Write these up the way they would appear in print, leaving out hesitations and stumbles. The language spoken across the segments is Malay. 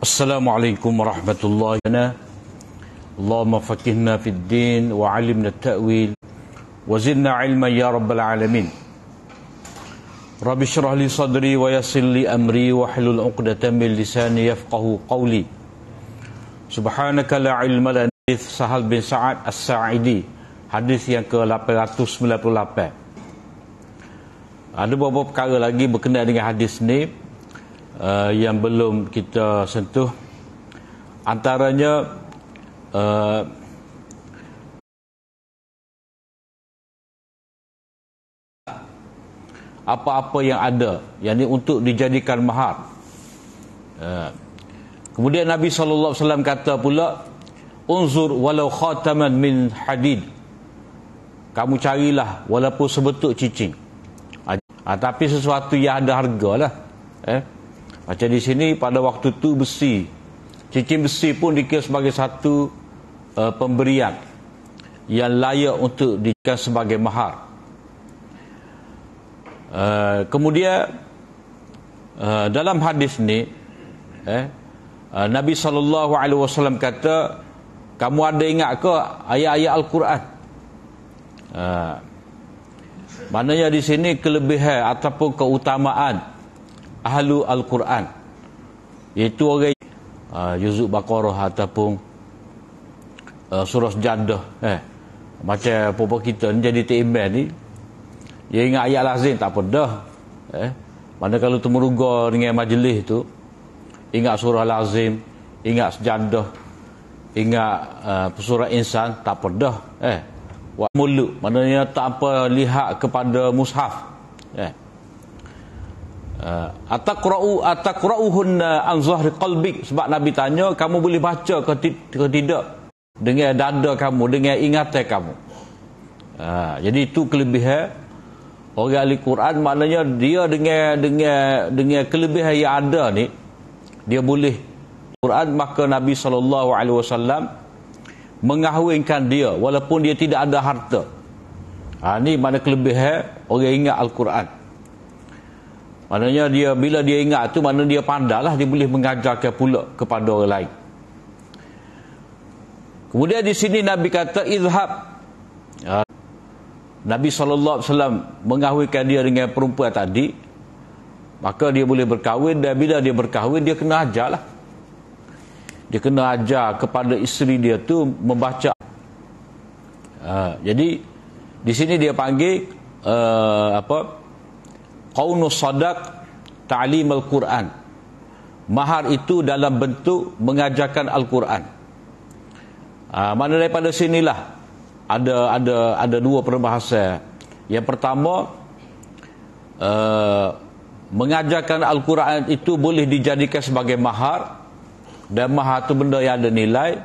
Assalamualaikum warahmatullahi wabarakatuh. Allahumma faqihna fid din wa 'allimna at-ta'wil wa zidna 'ilman ya rabbal alamin. Rabbi shrah li sadri wa yassir li amri wa hlul 'uqdatam min lisani yafqahu qawli. Subhanaka la 'ilma lana illa Sahal bin Sa'ad As-Sa'idi, hadis yang ke-898. Ada beberapa perkara lagi berkenaan dengan hadis ni yang belum kita sentuh. Antaranya apa-apa yang ada yang ini untuk dijadikan mahar. Kemudian Nabi SAW kata pula, unzur walau khataman min hadid, kamu carilah walaupun sebetuk cicing, tapi sesuatu yang ada harga lah. Macam di sini pada waktu tu besi, cincin besi pun dikira sebagai satu pemberian yang layak untuk dijadikan sebagai mahar. Kemudian dalam hadis ni Nabi SAW kata, kamu ada ingat ke ayat-ayat Al-Quran? Maknanya di sini kelebihan ataupun keutamaan ahlu Al-Quran, iaitu orang Juzuk Baqarah ataupun surah Jadah. Macam puan kita ni jadi teiman ni, dia ingat ayat lazim tak apa dah. Mana kalau temuruga dengan majlis tu, ingat surah lazim, ingat sejadah, ingat surah insan, tak apa dah. Wa muluk, maknanya tak apa lihat kepada mushaf. Ataqra'uhunna an zahri qalbik, sebab Nabi tanya, kamu boleh baca ke tidak dengan dada kamu, dengan ingatan kamu. Jadi itu kelebihan orang ahli Quran, maknanya dia dengan kelebihan yang ada ni, dia boleh Quran, maka Nabi SAW mengahwinkan dia walaupun dia tidak ada harta. Ni mana kelebihan orang ingat Al-Quran. Maknanya dia, bila dia ingat tu, maknanya dia pandailah, dia boleh mengajarkan pula kepada orang lain. Kemudian di sini Nabi kata izhab. Nabi SAW mengahwinkan dia dengan perempuan tadi, maka dia boleh berkahwin, dan bila dia berkahwin, dia kena ajarlah. Dia kena ajar kepada isteri dia tu membaca. Jadi di sini dia panggil qaunus sadaq ta'lim al-Quran. Mahar itu dalam bentuk mengajarkan Al-Quran. Mana daripada sinilah ada dua perbahasan. Yang pertama, mengajarkan Al-Quran itu boleh dijadikan sebagai mahar, dan mahar itu benda yang ada nilai.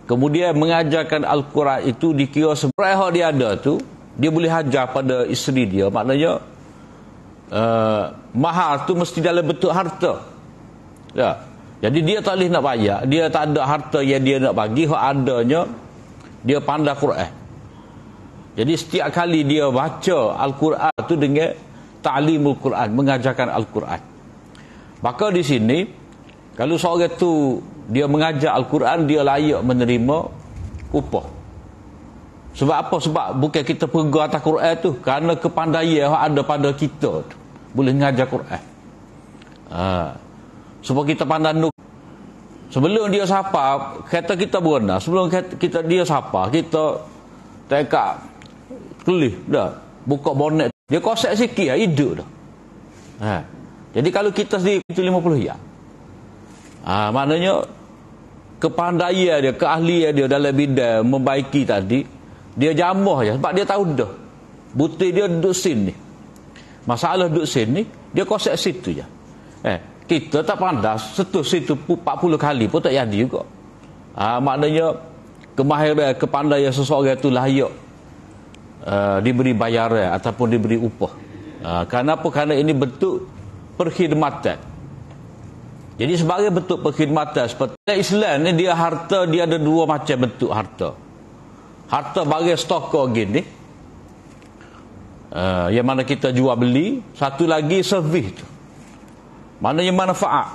Kemudian mengajarkan Al-Quran itu dikira seberapa dia ada tu, dia boleh ajar pada isteri dia. Maknanya mahar tu mesti dalam bentuk harta. Jadi dia tak boleh nak bayar, dia tak ada harta yang dia nak bagi, hak adanya dia pandai Quran. Jadi setiap kali dia baca Al-Quran tu dengan ta'limul Quran, mengajarkan Al-Quran. Maka di sini kalau seorang tu dia mengajar Al-Quran, dia layak menerima upah. Sebab apa? Sebab bukan kita pergi atas Quran tu, kerana kepandaian yang ada pada kita tu boleh mengajar Quran. Sebab kita pandai nuk. Sebelum dia sapa, kata kita berenang, sebelum dia sapa, kita tekak kelih dah, buka bonet, dia kosek sikit hidup dah. Jadi kalau kita sendiri itu 50 ya. Maknanya kepandaian dia, keahlian dia dalam bidang membaiki tadi, dia jamah je, sebab dia tahu dah butir dia duduk sini. Masalah duduk sini, dia kosek situ je. Kita tak pandai setuh situ 40 kali pun tak jadi juga. Maknanya kemahiran, kepandaian seseorang itu layak diberi bayaran ataupun diberi upah. Kenapa? Kerana ini bentuk perkhidmatan. Jadi sebagai bentuk perkhidmatan, seperti Islam ni, dia harta, dia ada dua macam bentuk harta. Harta bagi stokor gini, yang mana kita jual beli. Satu lagi servis tu, maknanya manfaat.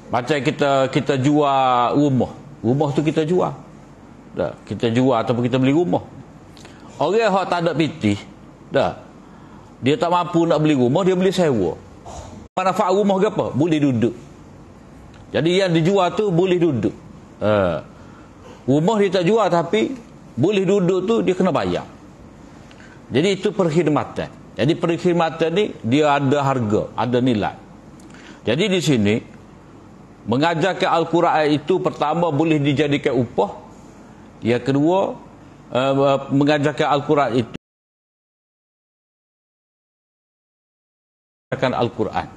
Macam kita jual rumah. Rumah tu kita jual. Dah, kita jual ataupun kita beli rumah. Orang yang tak ada pitih, dah, dia tak mampu nak beli rumah, dia beli sewa. Manfaat rumah ke apa? Boleh duduk. Jadi yang dijual tu boleh duduk. Rumah dia tak jual tapi boleh duduk tu dia kena bayar. Jadi itu perkhidmatan. Jadi perkhidmatan ni dia ada harga, ada nilai. Jadi di sini mengajarkan Al-Quran itu pertama boleh dijadikan upah. Yang kedua mengajarkan Al-Quran itu Al-Quran.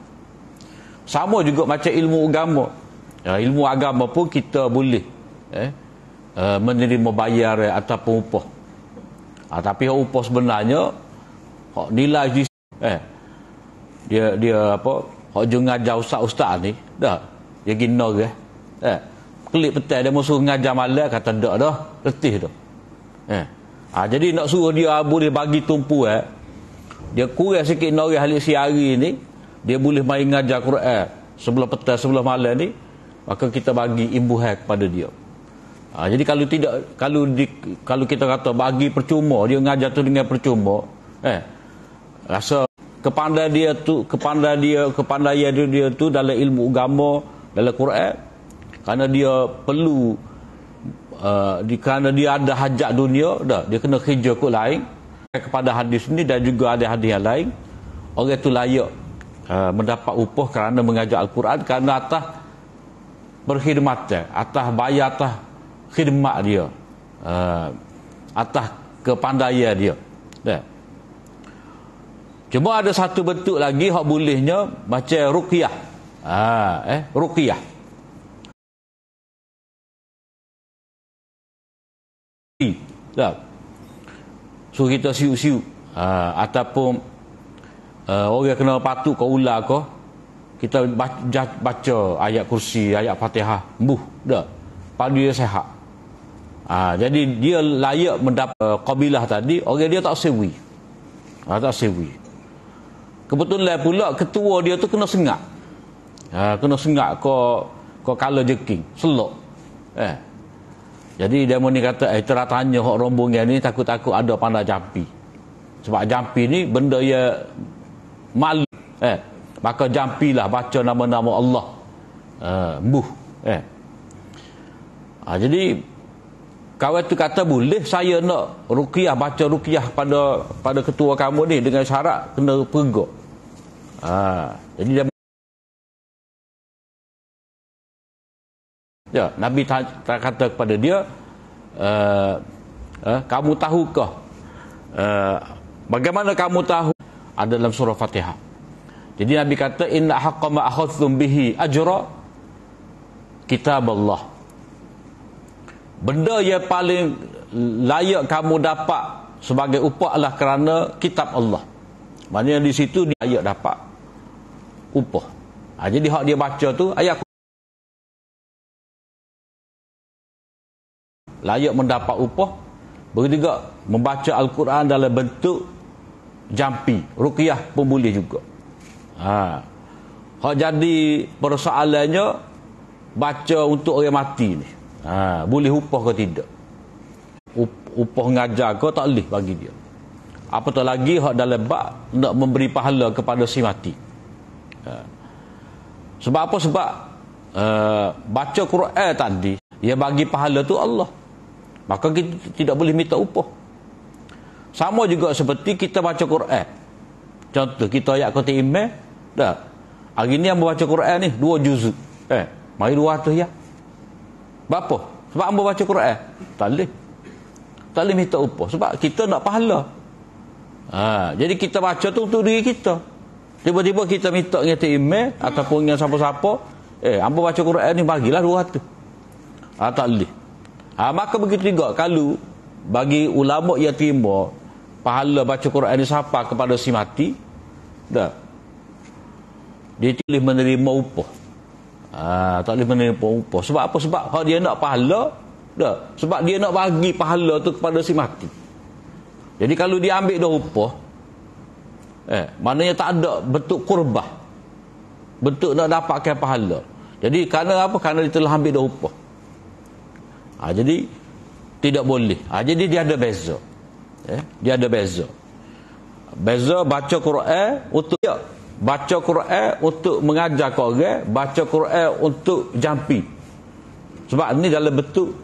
Sama juga macam ilmu agama. Ilmu agama pun kita boleh menerima bayar ataupun upah. Tapi upah sebenarnya nilai dia apa? Hak je ngajar ustaz ni dah. Dia gina ke? Kelip petang dia suruh ngajar malam kata dak dah, letih dah. Jadi nak suruh dia boleh bagi tumpu dia kurang sikit nori halik siari ni, dia boleh main ngajar Quran sebelah petang sebelah malam ni, maka kita bagi imbuhan kepada dia. Jadi kalau kita kata bagi percuma, dia ngajar tu dengan percuma, rasa kepandaian dia tu dalam ilmu agama, dalam Quran, kerana dia perlu kerana dia ada hajat dunia dah, dia kena kerja kot lain kepada hadis ni dan juga ada hadis yang lain. Orang itu layak mendapat upah kerana mengajar Al-Quran, kerana atas perkhidmatan, atas bayar, atas khidmat dia, atas kepandaian dia. Cuma ada satu bentuk lagi hak bolehnya macam ruqyah. Ruqyah. So kita siuk-siuk ataupun orang kena patuk ke ular ke, kita baca ayat kursi, ayat Fatihah, dah pada dia sihat. Jadi dia layak mendapat qabilah tadi. Orang dia tak sewi. Tak sewi. Kebetulan pula ketua dia tu kena sengak. Kena sengak ko kala jeking, selok. Jadi dia ni kata, terah tanya hak rombongan ni takut-takut ada pandai jampi. Sebab jampi ni benda ya malu. Maka jampilah baca nama-nama Allah. Jadi kawan tu kata boleh saya nak ruqyah, baca ruqyah pada ketua kamu ni dengan syarat kena pergok. Jadi dia Nabi kata kepada dia, kamu tahukah bagaimana kamu tahu? Ada dalam surah Fatihah. Jadi Nabi kata, inna haqqa ma akhadhtum bihi ajra kitab Allah. Benda yang paling layak kamu dapat sebagai upah adalah kerana kitab Allah. Maknanya di situ dia layak dapat upah. Jadi hak dia baca tu ayat layak mendapat upah. Begitu juga membaca Al-Quran dalam bentuk jampi, ruqyah pun boleh juga. Hak jadi persoalannya baca untuk orang mati ni, boleh upah ke tidak? Upah ngajar ke tak boleh bagi dia. Apatah lagi hak dalam bab nak memberi pahala kepada si mati. Sebab apa? Sebab baca Quran tadi yang bagi pahala tu Allah. Maka kita tidak boleh minta upah. Sama juga seperti kita baca Quran. Contoh kita ayat kota email, dah. Hari ni yang membaca Quran ni 2 juzuk. Mari 200 ya. Berapa? Sebab hamba baca Quran. Tak boleh minta upah sebab kita nak pahala. Jadi kita baca tu untuk diri kita. Tiba-tiba kita minta dengan email ataupun dengan siapa-siapa, hamba baca Quran ni bagilah 200. Tak boleh. Maka begitu juga kalau bagi ulama yang terima pahala baca Quran ni siapa kepada si mati, dah, dia boleh menerima upah. Tak boleh menerima upah. Sebab apa? Sebab kalau dia nak pahala, dah, sebab dia nak bagi pahala tu kepada si mati. Jadi kalau dia ambil dah upah, maknanya tak ada bentuk qurbah, bentuk nak dapatkan pahala. Jadi kerana apa? Kerana dia telah ambil dah upah. Jadi tidak boleh. Jadi dia ada beza. Dia ada beza. Beza baca Quran untuk baca Quran untuk mengajar orang, baca Quran untuk jampi. Sebab ni dalam bentuk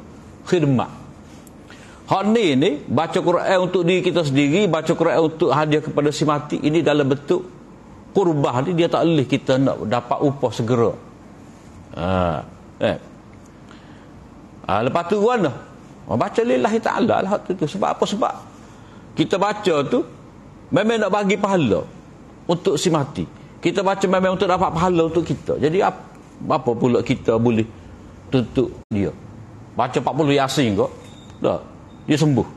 khidmat. Hak ni baca Quran untuk diri kita sendiri, baca Quran untuk hadiah kepada si mati, ini dalam bentuk qurbah ni, dia tak boleh kita nak dapat upah segera. Lepas tu mana? Baca lillahi ta'ala lah tu. Sebab apa? Sebab kita baca tu memang nak bagi pahala untuk si mati. Kita baca memang untuk dapat pahala untuk kita. Jadi apa pula kita boleh tutup dia? Baca 40 Yasin kok, dah dia sembuh.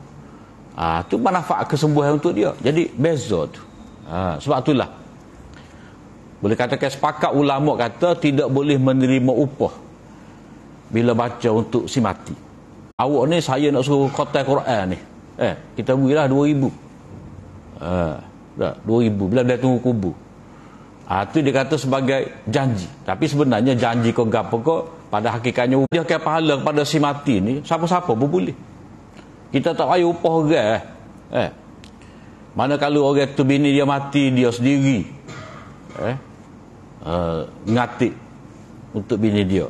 Tu manfaat kesembuhan untuk dia. Jadi beza tu. Sebab itulah boleh katakan sepakat ulama kata tidak boleh menerima upah bila baca untuk si mati. Awak ni saya nak suruh khatam Quran ni. Kita berilah 2,000. Dah 2,000 bila dia tunggu kubur. Tu dia kata sebagai janji. Tapi sebenarnya janji kau gapo kau, pada hakikatnya dia akan pahala kepada si mati ni siapa-siapa pun boleh. Kita tak payah upah orang. Mana kalau orang tu bini dia mati dia sendiri. Ngatik untuk bini dia.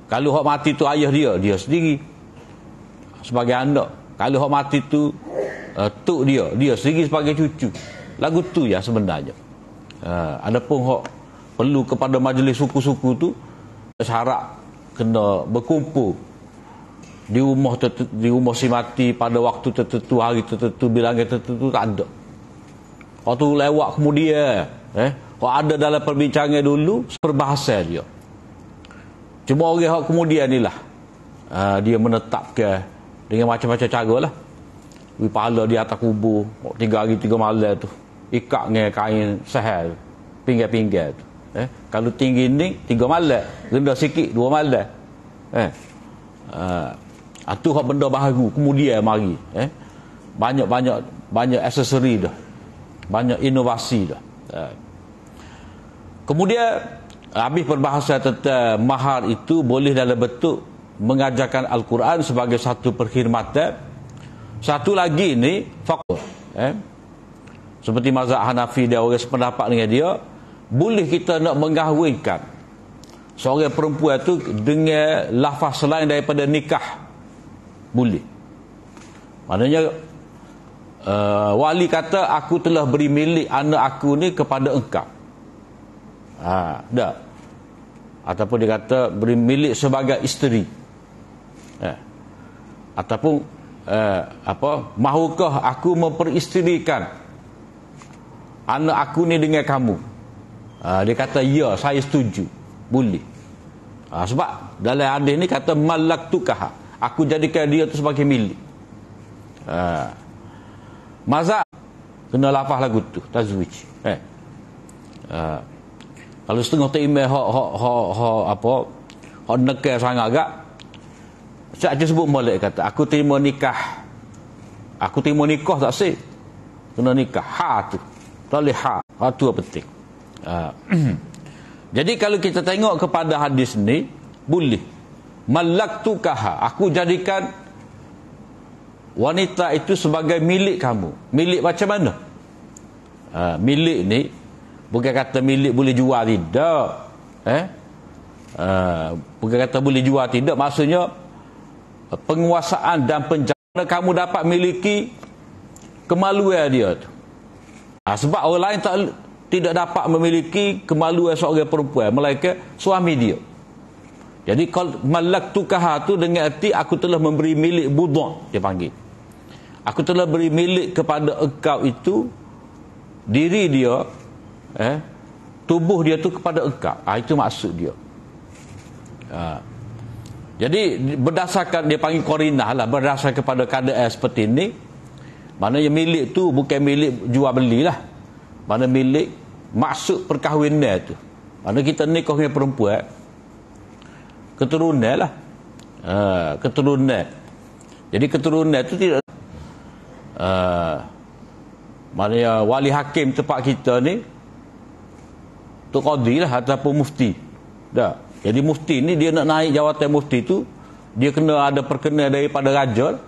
Kalau hak mati tu ayah dia sendiri sebagai anak. Kalau hak mati tu tok dia sendiri sebagai cucu. Lagu tu ya sebenarnya. Adapun hak perlu kepada majlis suku-suku tu syarat kena berkumpul di rumah si mati pada waktu tertentu, hari tertentu, bilangan tertentu, tak ada. Hak tu lewat kemudian. Hak ada dalam perbincangan dulu berbahasa dia. Cuma orang hak kemudian ni lah dia menetapkan dengan macam-macam cara lah. Pahala di atas kubur 3 hari 3 malam tu, ikat dengan kain sahal pinggir-pinggir tu. Kalau tinggi ni 3 malam, rendah sikit 2 malam. Tu hak benda baru kemudian mari. Banyak aksesori dah, banyak inovasi dah. Kemudian habis berbahasa tentang mahar itu boleh dalam bentuk mengajarkan Al-Quran sebagai satu perkhidmatan. Satu lagi ni fakir. Seperti mazhab Hanafi, dia orang sependapat dengan dia, boleh kita nak mengahwinkan seorang perempuan tu dengan lafaz selain daripada nikah. Boleh. Maknanya wali kata aku telah beri milik anak aku ni kepada engkau. Dah. Ataupun dia kata beri milik sebagai isteri. Ataupun mahukah aku memperisterikan anak aku ni dengan kamu? Dia kata ya, saya setuju. Boleh. Sebab dalam hadis ni kata malaktukah, aku jadikan dia tu sebagai milik. Mazhab kena lafaz lagu tu tazwij. Kalau setengah taimah hak nekal sangat agak, saya sebut molek kata aku terima nikah. Aku terima nikah tak sih. Kena nikah. Tu. Tak boleh tu penting. Jadi kalau kita tengok kepada hadis ni, boleh. Malaktukah, aku jadikan wanita itu sebagai milik kamu. Milik macam mana? Milik ni bukan kata milik boleh jual tidak. Bukan kata boleh jual tidak, maksudnya penguasaan dan penjara kamu dapat miliki kemaluan dia tu. Sebab orang lain tidak dapat memiliki kemaluan seorang perempuan melainkan suami dia. Jadi kalau malaktukah tu dengan arti aku telah memberi milik budak, dia panggil. Aku telah beri milik kepada engkau itu diri dia, tubuh dia tu kepada engkau. Itu maksud dia. Jadi berdasarkan dia panggil qarinah lah, berdasarkan kepada keadaan seperti ini, maknanya milik tu bukan milik jual beli lah. Mana milik maksud perkahwinan tu. Mana kita nikah dengan perempuan, keturunan lah. Keturunan. Jadi keturunan tu tidak maknanya wali hakim tempat kita ni tu qadi lah ataupun mufti. Dah. Jadi mufti ni dia nak naik jawatan mufti tu, dia kena ada perkenan daripada raja.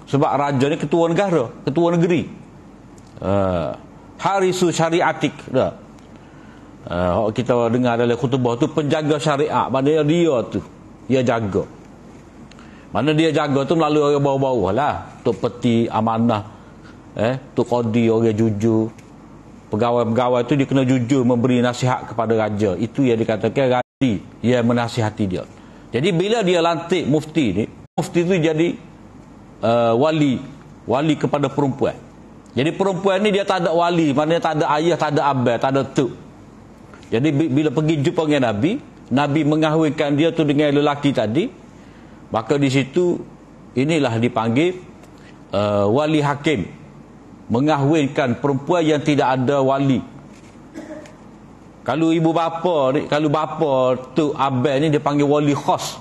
Sebab raja ni ketua negara, ketua negeri. Harisu syariatik dah. Kita dengar dalam khutbah tu, penjaga syariat. Maknanya dia tu, dia jaga. Mana dia jaga tu melalui orang bawah-bawah lah. Tok peti, amanah, tok kodi, orang jujur. Pegawai-pegawai tu dia kena jujur memberi nasihat kepada raja. Itu yang dikatakan raja yang menasihati dia. Jadi bila dia lantik mufti ni, mufti tu jadi wali kepada perempuan. Jadi perempuan ni dia tak ada wali, maknanya tak ada ayah, tak ada abang, tak ada tok. Jadi bila pergi jumpa dengan Nabi, Nabi mengahwinkan dia tu dengan lelaki tadi, maka di situ inilah dipanggil wali hakim, mengahwinkan perempuan yang tidak ada wali. Kalau ibu bapa ni, kalau bapa tu abang ni dia panggil wali khas,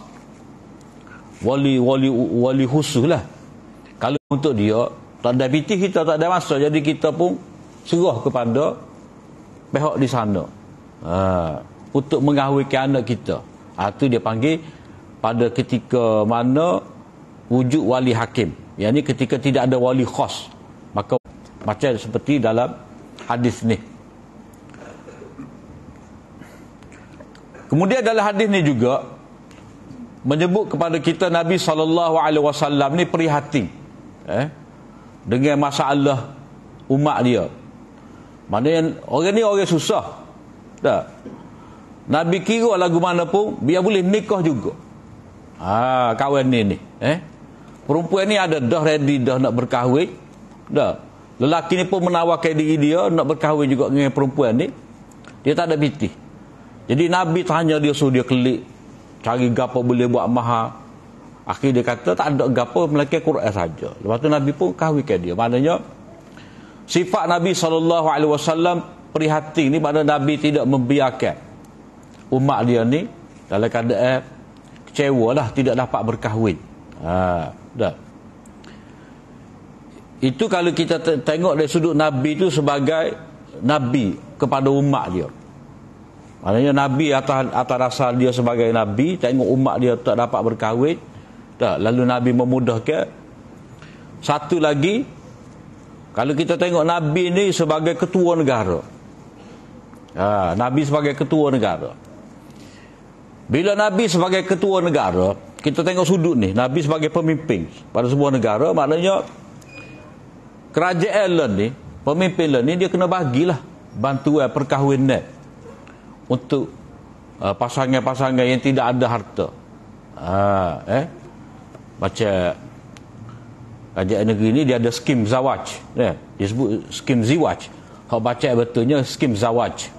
wali khusus lah. Kalau untuk dia tak ada pitih, kita tak ada masa, jadi kita pun serah kepada pihak di sana untuk mengahwinkan anak kita. Itu dia panggil pada ketika mana wujud wali hakim, yang ni ketika tidak ada wali khas, maka macam seperti dalam hadis ni. Kemudian dalam hadis ni juga menyebut kepada kita Nabi SAW ni prihatin dengan masalah umat dia. Maknanya orang ni orang susah. Tak. Nabi kira lagu mana pun biar boleh nikah juga. Kawan ni perempuan ni ada dah ready dah nak berkahwin. Dah. Lelaki ni pun menawarkan diri dia nak berkahwin juga dengan perempuan ni. Dia tak ada pitih. Jadi Nabi tanya dia, suruh dia kelik cari gapo boleh buat mahal. Akhir dia kata tak ada gapo melainkan Quran saja. Lepas tu Nabi pun kahwinkan dia. Maknanya sifat Nabi SAW prihatin ni, pada Nabi tidak membiarkan umat dia ni dalam keadaan kecewa lah, tidak dapat berkahwin. Dah. Itu kalau kita tengok dari sudut Nabi itu sebagai Nabi kepada umat dia. Maknanya Nabi atas asal dia sebagai Nabi, tengok umat dia tak dapat berkahwin, dah, lalu Nabi memudahkan. Satu lagi, kalau kita tengok Nabi ni sebagai ketua negara. Nabi sebagai ketua negara. Bila Nabi sebagai ketua negara, kita tengok sudut ni, Nabi sebagai pemimpin pada sebuah negara, maknanya kerajaan ni, pemimpin ni dia kena bagilah bantuan perkahwinan untuk pasangan-pasangan yang tidak ada harta. Macam kerajaan negeri ni dia ada skim zawaj, dia sebut skim ziwaj. Hak baca betulnya skim zawaj,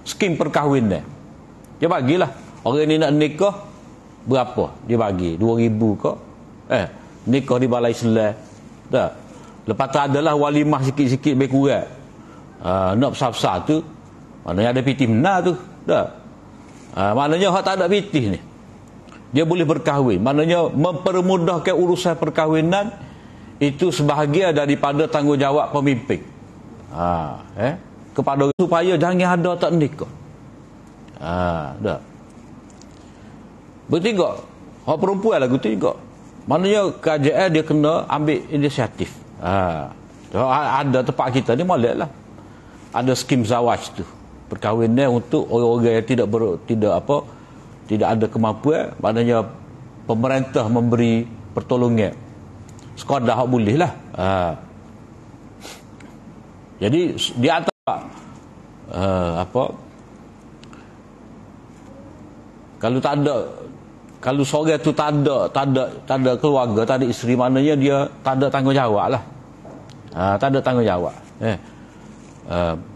skim perkahwinan. Dia bagilah orang ni nak nikah berapa dia bagi, 2,000 ke nikah di balai Islam. Dah. Lepas tu adalah walimah sikit-sikit lebih kurang. Nak besar-besar tu maknanya ada pitih benar tu. Dah. Maknanya hak tak ada pitih ni, dia boleh berkahwin. Maknanya mempermudahkan urusan perkahwinan itu sebahagian daripada tanggungjawab pemimpin. Kepada supaya jangan ada tak nikah. Dah. Bertiga, hak perempuan lagu tu juga. Maknanya kerajaan dia kena ambil inisiatif. Ada tempat kita ni molek lah, ada skim zawaj tu, perkahwinan untuk orang-orang yang tidak ada kemampuan. Maknanya pemerintah memberi pertolongan sekadar hak boleh lah. Jadi di antara kalau tak ada, kalau seorang tu tak ada keluarga, tak ada isteri, maknanya dia tak ada tanggungjawab lah. Tak ada tanggungjawab.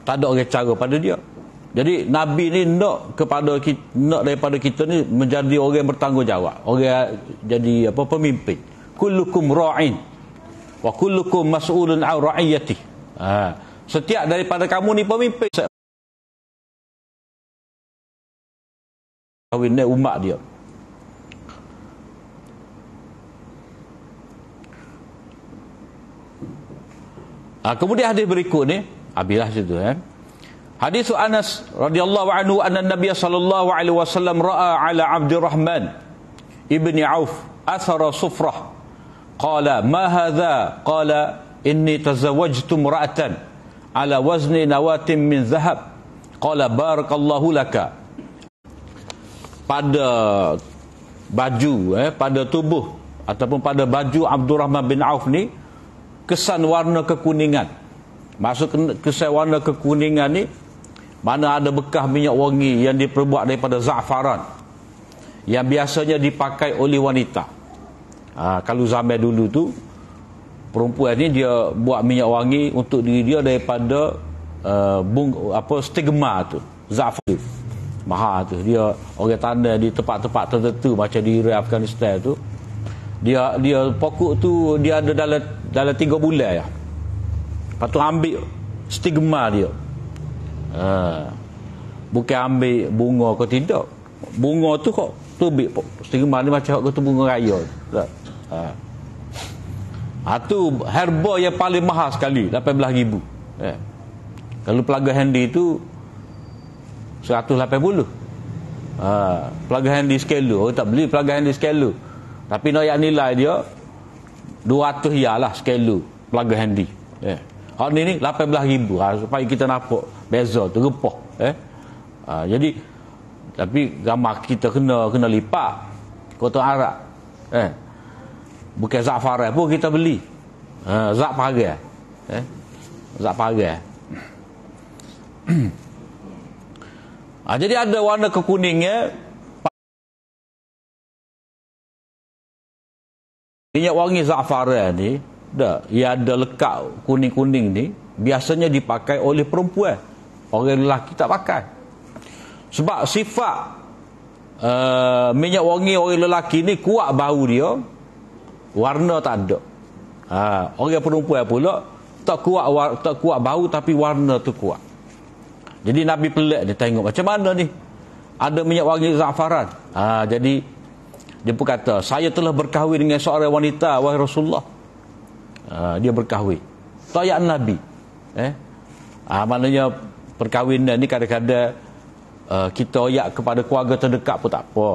Tak ada orang cara pada dia. Jadi Nabi ni nak daripada kita ni menjadi orang yang bertanggungjawab, orang jadi pemimpin. Kullukum ra'in wa kullukum mas'ulun 'an ra'iyati. Setiap daripada kamu ni pemimpin. Kahwinnya umat dia. Kemudian hadis berikut ni, habislah situ Hadis Anas radhiyallahu anhu anna Nabiy sallallahu alaihi wasallam ra'a ala Abdurrahman ibni Auf athara sufrah. Qala ma hadha? Qala inni tazawwajtu imra'atan ala wazni nawatin min dhahab. Qala barakallahu laka. Pada baju pada tubuh ataupun pada baju Abdurrahman bin Auf ni kesan warna kekuningan. Maksud kesan warna kekuningan ni mana ada bekas minyak wangi yang diperbuat daripada za'faran yang biasanya dipakai oleh wanita. Kalau zaman dulu tu perempuan ni dia buat minyak wangi untuk diri dia daripada stigma tu, za'faran mahal tu. Dia orang tanah di tempat-tempat tertentu macam di Afghanistan tu, dia pokok tu dia ada dalam 3 bulan ya. Lepas tu ambil stigma dia. Bukan ambil bunga ke tidak. Bunga tu kok tubik stigma ni macam tu bunga raya. Tu herba yang paling mahal sekali, 18,000. Kalau pelaga handi tu 180. Pelaga handi skelo, orang tak beli pelaga handi skelo. Tapi nak nilai dia 200 riyal lah skelo pelaga handi. Hak ni 18,000. Supaya kita nampak beza tu repah. Jadi tapi gambar kita kena lipat kotak arak. Bukan za'faran pun kita beli. Zak parai. Zak parai. Jadi ada warna kekuningnya. Minyak wangi za'faran ni ia ada lekat kuning-kuning ni biasanya dipakai oleh perempuan. Orang lelaki tak pakai. Sebab sifat minyak wangi orang lelaki ni kuat bau dia, warna tak ada. Orang perempuan pula tak kuat bau tapi warna tu kuat. Jadi Nabi pelik dia tengok macam mana ni ada minyak wangi za'faran. Jadi dia pun kata, saya telah berkahwin dengan seorang wanita, wahai Rasulullah. Dia berkahwin tayak Nabi. Maknanya perkahwinan ni kadang-kadang kita oyak kepada keluarga terdekat pun tak apa.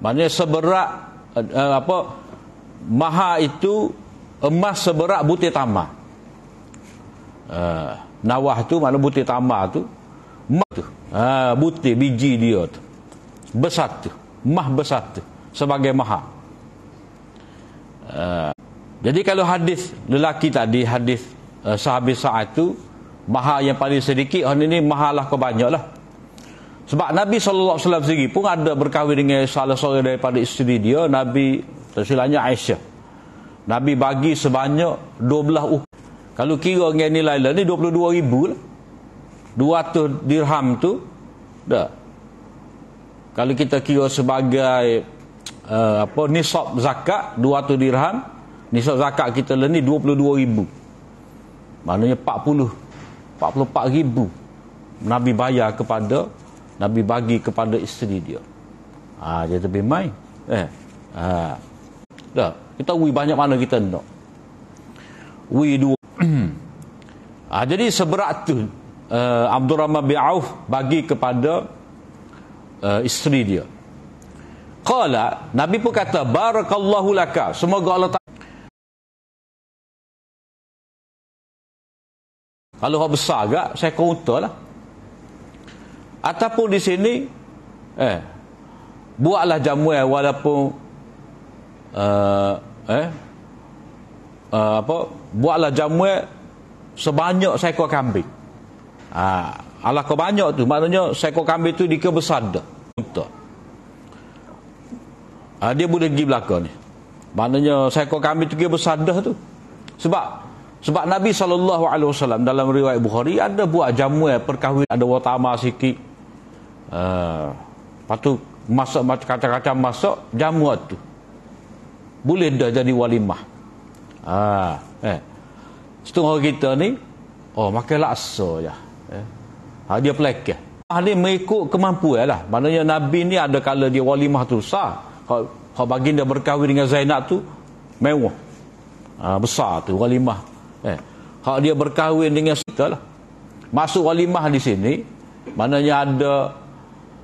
Maknanya seberat mahar itu emas seberat butir tamar. Nawah tu mana butir tamar tu emas tu. Butir biji dia tu besar tu, emas besar tu sebagai mahar. Jadi kalau hadis lelaki tadi, hadis sahabat Sa'ad tu mahar yang paling sedikit, hari ni mahar lah kebanyaklah. Sebab Nabi SAW sendiri pun ada berkahwin dengan salah seorang daripada isteri dia, Nabi tersilanya Aisyah. Nabi bagi sebanyak 12 ukir. Kalau kira dengan nilai lah ni 22,000 lah. 200 dirham tu dah. Kalau kita kira sebagai nisab zakat 200 dirham, nisab zakat kita lah ni 22,000. Maknanya 44,000 Nabi bayar kepada, Nabi bagi kepada isteri dia. Dia lebih main. Dah, kita banyak mana kita nak. Dua. Jadi seberat tu Abdurrahman bin Auf bagi kepada isteri dia. Qala, Nabi pun kata barakallahu laka, semoga Allah Ta'ala. Kalau hak besar agak saya counter lah. Ataupun di sini buatlah jamuan walaupun buatlah jamuan sebanyak seekor kambing. Alah kau banyak tu, maknanya seekor kambing tu dikira besar dah. Dia boleh pergi belakang ni. Maknanya seekor kambing tu kira besar dah tu. Sebab Nabi SAW dalam riwayat Bukhari ada buat jamuan perkahwinan, ada watama sikit. Lepas tu masak macam-macam masak jamuan tu. Boleh dah jadi walimah. Setengah kita ni makan laksa je. Dia pelakah. Dia mengikut kemampuan lah. Maknanya Nabi ni ada kala dia walimah tu besar. Kalau baginda berkahwin dengan Zainab tu mewah. Besar tu walimah. Hak dia berkahwin dengan kita lah. Masuk walimah di sini, maknanya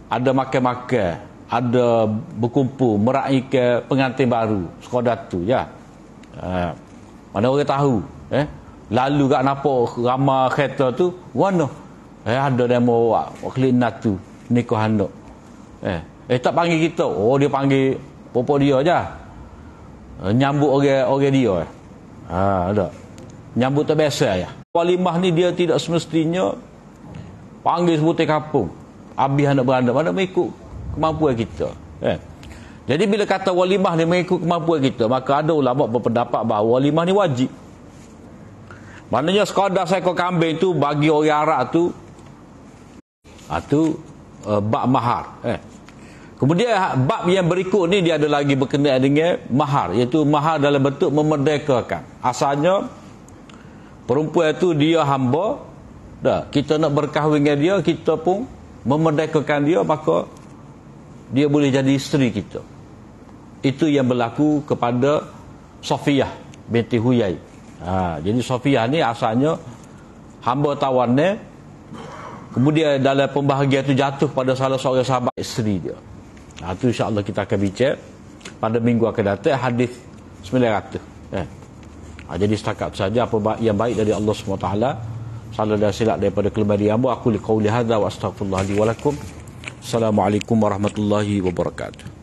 ada makan-makan, ada berkumpul, meraihkan pengantin baru, sekadar tu ya. Mana orang tahu, lalu kat nampak ramai kereta tu, mana? Ada demo waklinat tu, nikah anak. Tak panggil kita. Oh, dia panggil popok dia aja. Nyambut orang dia. Ada. Nyambut tak biasa ya. Walimah ni dia tidak semestinya panggil sebutai kampung. Habis anak beranak, mana mengikut kemampuan kita. Jadi bila kata walimah ni mengikut kemampuan kita, maka ada ulama berpendapat bahawa walimah ni wajib. Maknanya sekadar seekor kambing tu bagi orang Arab tu bab mahar. Kemudian bab yang berikut ni dia ada lagi berkenaan dengan mahar, iaitu mahar dalam bentuk memerdekakan. Asalnya perempuan tu dia hamba, kita nak berkahwin dengan dia, kita pun memerdekakan dia, maka dia boleh jadi isteri kita. Itu yang berlaku kepada Safiyah binti Huyai. Jadi Safiyah ni asalnya hamba tawannya, kemudian dalam pembahagian itu jatuh pada salah seorang sahabat isteri dia. Itu insya-Allah kita akan bincang pada minggu akan datang, hadis 900. Jadi setakat saja apa yang baik dari Allah SWT. Salah dan silap daripada kelemahan hamba. Aku liqauli hadza wa astaghfirullah li wa lakum. Assalamualaikum warahmatullahi wabarakatuh.